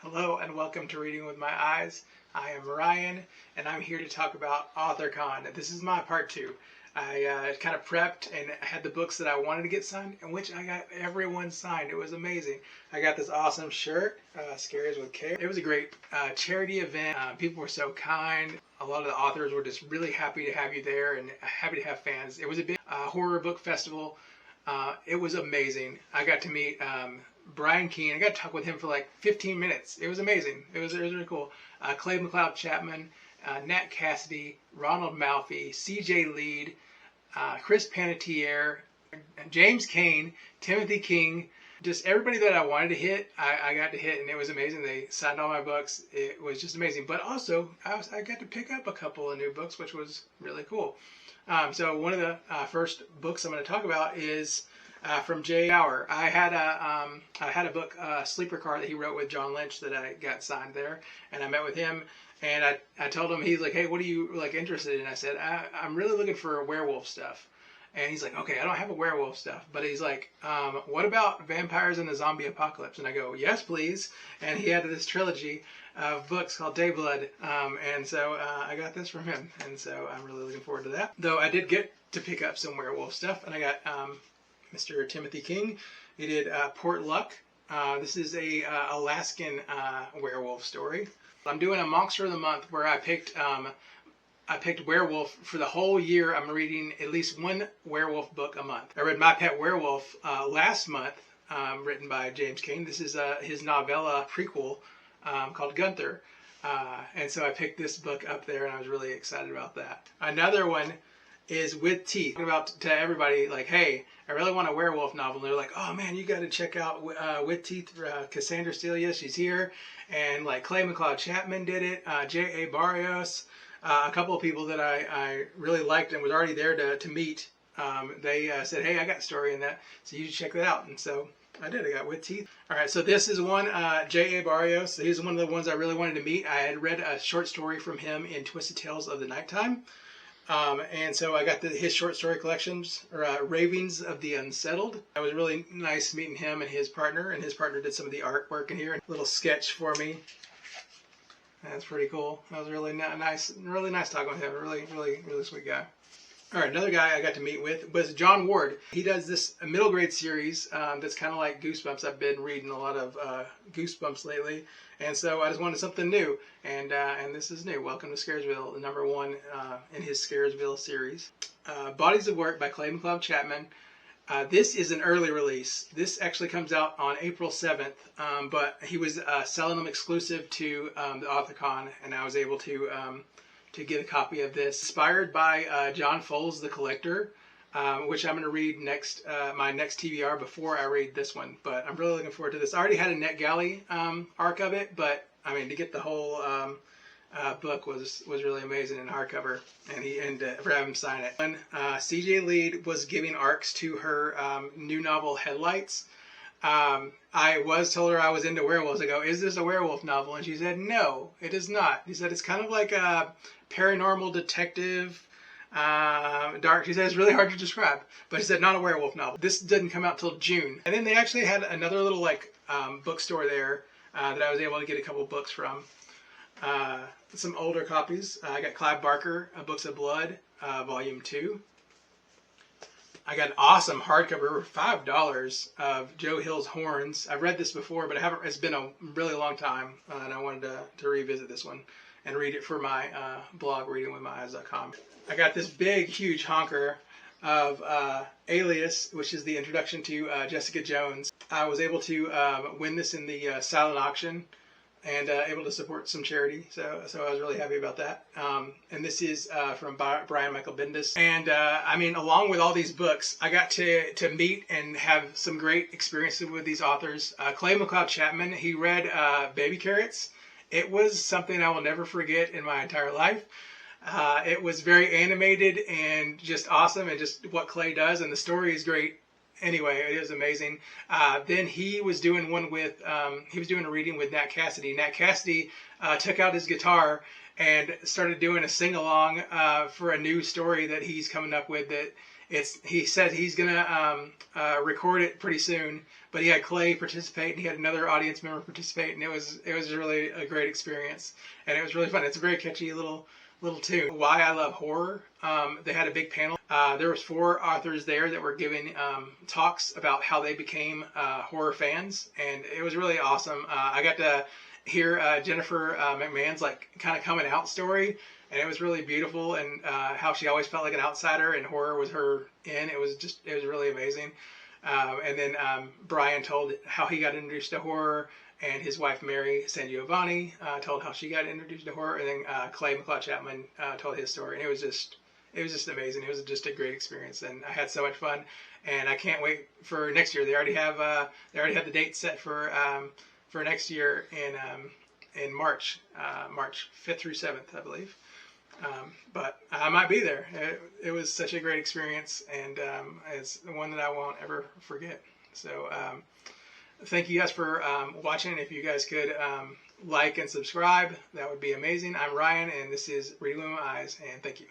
Hello and welcome to Reading with My Eyes. I am Ryan and I'm here to talk about Authorcon. This is my part two. I kind of prepped and had the books that I wanted to get signed, in which I got everyone signed. It was amazing. I got this awesome shirt, Scaries with Care. It was a great charity event. People were so kind. A lot of the authors were just really happy to have you there and happy to have fans. It was a big horror book festival. It was amazing. I got to meet Brian Keene. I got to talk with him for like 15 minutes. It was amazing. It was really cool. Clay McLeod Chapman, Nat Cassidy, Ronald Malfi, CJ Leede, Chris Panettiere, James Kaine, Timothy King. Just everybody that I wanted to hit, I got to hit, and it was amazing. They signed all my books. It was just amazing. But also, I got to pick up a couple of new books, which was really cool. So one of the first books I'm going to talk about is from J. Bauer. I had a book, Sleeper Car, that he wrote with John Lynch that I got signed there, and I met with him, and I told him, he's like, hey, what are you like interested in? I said, I'm really looking for werewolf stuff. And he's like, okay, I don't have a werewolf stuff. But he's like, what about vampires and the zombie apocalypse? And I go, yes, please. And he had this trilogy of books called Dayblood. And so I got this from him. And so I'm really looking forward to that. Though I did get to pick up some werewolf stuff. And I got Mr. Timothy King. He did Port Luck. This is a Alaskan werewolf story. I'm doing a Monster of the Month where I picked werewolf for the whole year. I'm reading at least one werewolf book a month. I read My Pet Werewolf last month, written by James Kaine. This is his novella prequel called Gunther. And so I picked this book up there, and I was really excited about that. Another one is With Teeth. I'm about to tell everybody, like, hey, I really want a werewolf novel. And they're like, oh man, you got to check out With Teeth. Cassandra Celia, she's here. And like Clay McLeod Chapman did it. J. Barrios. A couple of people that I really liked and was already there to meet, they said, hey, I got a story in that, so you should check that out. And so I did. I got With Teeth. All right, so this is one, J.A. Barrios. He's one of the ones I really wanted to meet. I had read a short story from him in Twisted Tales of the Nighttime. And so I got his short story collections, Ravings of the Unsettled. It was really nice meeting him and his partner did some of the artwork in here. A little sketch for me. That's pretty cool. That was really nice talking with him. Really sweet guy. All right, another guy I got to meet with was John Ward. He does this middle grade series that's kind of like Goosebumps. I've been reading a lot of Goosebumps lately, and so I just wanted something new. And this is new. Welcome to Scaresville, the number one in his Scaresville series. Bodies of Work by Clay McLeod Chapman. This is an early release. This actually comes out on April 7th, but he was selling them exclusive to the Authorcon, and I was able to get a copy of this. Inspired by John Foles, The Collector, which I'm going to read next, my next TBR before I read this one. But I'm really looking forward to this. I already had a NetGalley arc of it, but I mean, to get the whole book was really amazing in hardcover, and for having him sign it. And CJ Leede was giving arcs to her new novel Headlights. I told her I was into werewolves. I go, is this a werewolf novel? And she said, no, it is not. She said it's kind of like a paranormal detective, dark. She said it's really hard to describe, but she said not a werewolf novel. This didn't come out till June. And then they actually had another little like bookstore there that I was able to get a couple books from. Some older copies. I got Clive Barker, Books of Blood, Volume 2. I got an awesome hardcover for $5 of Joe Hill's Horns. I've read this before, but I haven't. It's been a really long time, and I wanted to revisit this one and read it for my blog, readingwithmyeyes.com. I got this big, huge honker of Alias, which is the introduction to Jessica Jones. I was able to win this in the silent auction, and able to support some charity, so I was really happy about that. And this is from Brian Michael Bendis. And I mean, along with all these books, I got to meet and have some great experiences with these authors. Clay McLeod Chapman, he read Baby Carrots. It was something I will never forget in my entire life. It was very animated and just awesome, and just what Clay does, and the story is great. Anyway, it was amazing. Then he was doing one with, he was doing a reading with Nat Cassidy. Nat Cassidy took out his guitar and started doing a sing-along for a new story that he's coming up with. He said he's going to record it pretty soon, but he had Clay participate, and he had another audience member participate, and it was really a great experience, and it was really fun. It's a very catchy little tune. Why I love horror. They had a big panel. There was 4 authors there that were giving talks about how they became horror fans, and it was really awesome. I got to hear Jennifer McMahon's like kind of coming out story, and it was really beautiful, and how she always felt like an outsider, and horror was her in. It was really amazing. And then Brian told how he got introduced to horror, and his wife Mary San Giovanni told how she got introduced to horror, and then Clay McLeod Chapman told his story, and it was just amazing. It was just a great experience, and I had so much fun, and I can't wait for next year. They already have the date set for next year in March 5th through 7th, I believe. But I might be there. It was such a great experience, and it's one that I won't ever forget. So thank you guys for watching. If you guys could like and subscribe, that would be amazing. I'm Ryan, and this is Reading with My Eyes, and thank you.